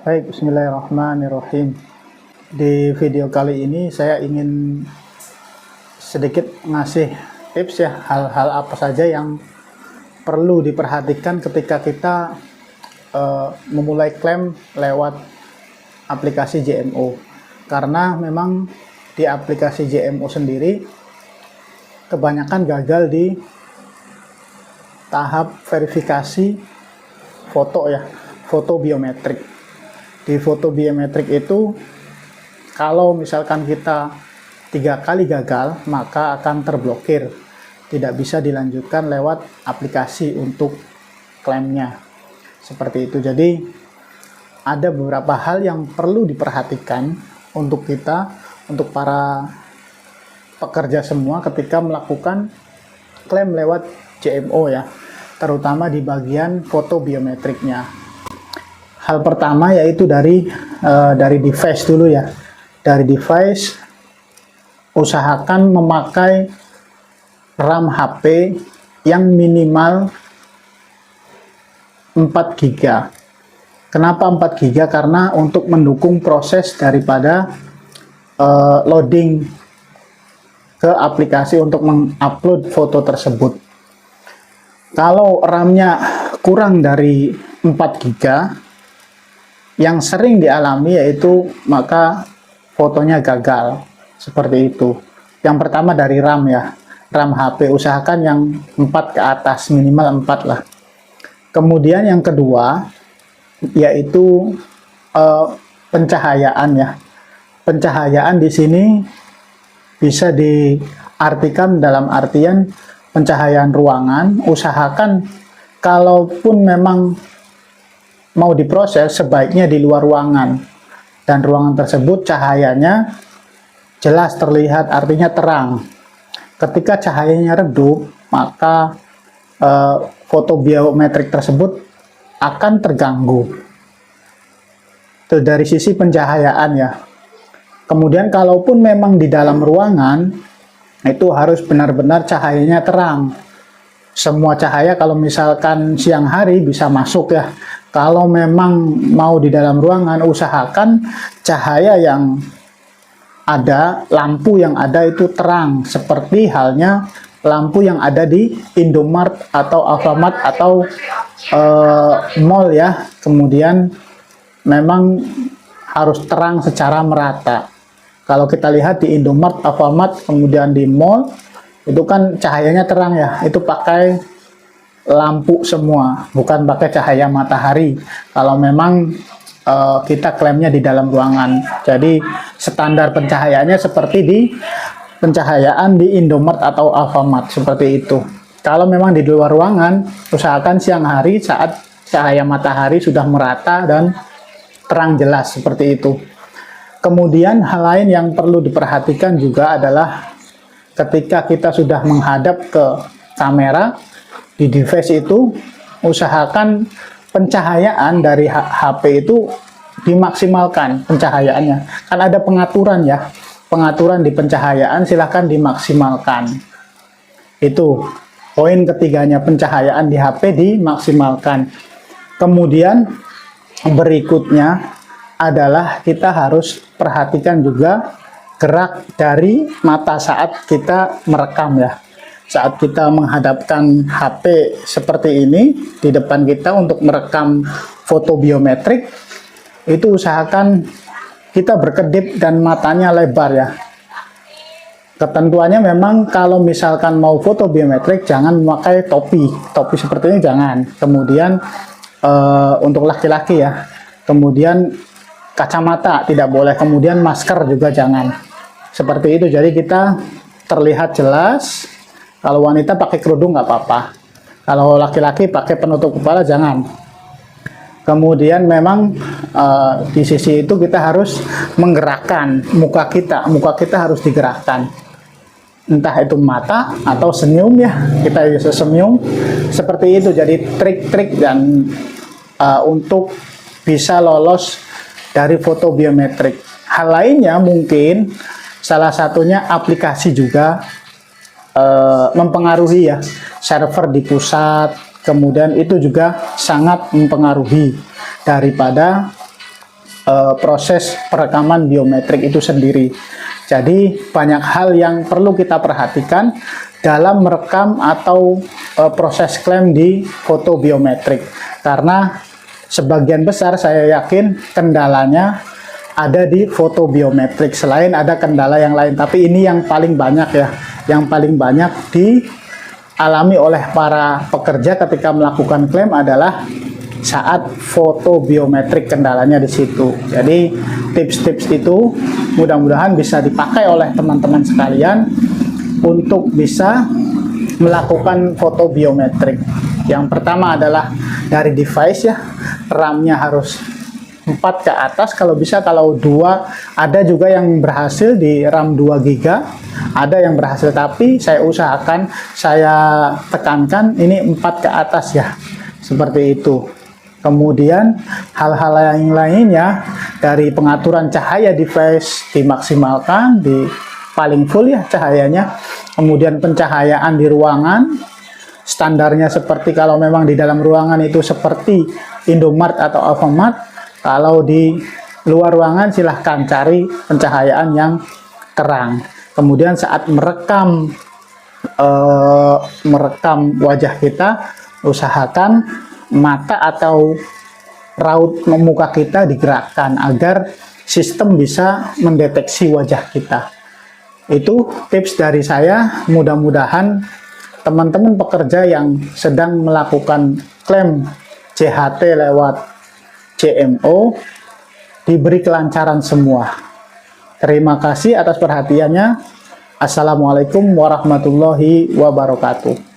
Baik, bismillahirrahmanirrahim. Di video kali ini saya ingin sedikit ngasih tips ya, hal-hal apa saja yang perlu diperhatikan ketika kita memulai klaim lewat aplikasi JMO. Karena memang di aplikasi JMO sendiri kebanyakan gagal di tahap verifikasi foto ya, foto biometrik. Di foto biometrik itu kalau misalkan kita 3 kali gagal maka akan terblokir, tidak bisa dilanjutkan lewat aplikasi untuk klaimnya seperti itu. Jadi ada beberapa hal yang perlu diperhatikan untuk kita, untuk para pekerja semua ketika melakukan klaim lewat JMO ya, terutama di bagian foto biometriknya. Hal pertama yaitu dari device dulu ya. Dari device, usahakan memakai RAM HP yang minimal 4 GB. Kenapa 4 GB? Karena untuk mendukung proses daripada loading ke aplikasi untuk mengupload foto tersebut. Kalau RAM-nya kurang dari 4 GB, yang sering dialami yaitu maka fotonya gagal seperti itu. Yang pertama dari RAM ya, RAM HP usahakan yang 4 ke atas, minimal 4 lah. Kemudian yang kedua yaitu pencahayaan ya. Pencahayaan di sini bisa diartikan dalam artian pencahayaan ruangan. Usahakan kalaupun memang mau diproses sebaiknya di luar ruangan, dan ruangan tersebut cahayanya jelas terlihat, artinya terang. Ketika cahayanya redup maka foto biometrik tersebut akan terganggu. Itu dari sisi pencahayaan ya. Kemudian kalaupun memang di dalam ruangan itu harus benar-benar cahayanya terang. Semua cahaya kalau misalkan siang hari bisa masuk ya. Kalau memang mau di dalam ruangan, usahakan cahaya yang ada, lampu yang ada itu terang, seperti halnya lampu yang ada di Indomart atau Alfamart atau mall ya. Kemudian memang harus terang secara merata. Kalau kita lihat di Indomart, Alfamart, kemudian di mall, itu kan cahayanya terang ya, itu pakai lampu semua, bukan pakai cahaya matahari kalau memang kita klaimnya di dalam ruangan. Jadi standar pencahayaannya seperti di pencahayaan di Indomart atau Alfamart seperti itu. Kalau memang di luar ruangan, usahakan siang hari saat cahaya matahari sudah merata dan terang jelas seperti itu. Kemudian hal lain yang perlu diperhatikan juga adalah ketika kita sudah menghadap ke kamera di device itu, usahakan pencahayaan dari HP itu dimaksimalkan pencahayaannya. Kan ada pengaturan ya, pengaturan di pencahayaan silahkan dimaksimalkan. Itu poin ketiganya, pencahayaan di HP dimaksimalkan. Kemudian berikutnya adalah kita harus perhatikan juga gerak dari mata saat kita merekam ya. Saat kita menghadapkan HP seperti ini di depan kita untuk merekam foto biometrik, itu usahakan kita berkedip dan matanya lebar ya. Ketentuannya memang kalau misalkan mau foto biometrik jangan memakai topi seperti ini jangan. Kemudian untuk laki-laki ya, kemudian kacamata tidak boleh, kemudian masker juga jangan. Seperti itu, jadi kita terlihat jelas. Kalau wanita pakai kerudung nggak apa-apa. Kalau laki-laki pakai penutup kepala jangan. Kemudian memang di sisi itu kita harus menggerakkan muka kita harus digerakkan. Entah itu mata atau senyum ya, kita bisa senyum seperti itu. Jadi trik-trik dan untuk bisa lolos dari foto biometrik. Hal lainnya mungkin salah satunya aplikasi juga mempengaruhi ya, server di pusat, kemudian itu juga sangat mempengaruhi daripada proses perekaman biometrik itu sendiri. Jadi banyak hal yang perlu kita perhatikan dalam merekam atau proses klaim di foto biometrik, karena sebagian besar saya yakin kendalanya ada di foto biometrik, selain ada kendala yang lain, tapi ini yang paling banyak ya, yang paling banyak dialami oleh para pekerja ketika melakukan klaim adalah saat foto biometrik, kendalanya di situ. Jadi tips-tips itu mudah-mudahan bisa dipakai oleh teman-teman sekalian untuk bisa melakukan foto biometrik. Yang pertama adalah dari device ya, RAM-nya harus 4 ke atas kalau bisa. Kalau 2, ada juga yang berhasil di RAM 2 GB, ada yang berhasil, tapi saya usahakan, saya tekankan ini 4 ke atas ya, seperti itu. Kemudian hal-hal yang lainnya dari pengaturan cahaya device dimaksimalkan, di paling full ya cahayanya. Kemudian pencahayaan di ruangan standarnya seperti kalau memang di dalam ruangan itu seperti Indomart atau Alfamart. Kalau di luar ruangan silahkan cari pencahayaan yang terang. Kemudian saat merekam wajah kita, usahakan mata atau raut muka kita digerakkan agar sistem bisa mendeteksi wajah kita. Itu tips dari saya. Mudah-mudahan teman-teman pekerja yang sedang melakukan klaim JHT lewat CMO diberi kelancaran semua. Terima kasih atas perhatiannya. Assalamualaikum warahmatullahi wabarakatuh.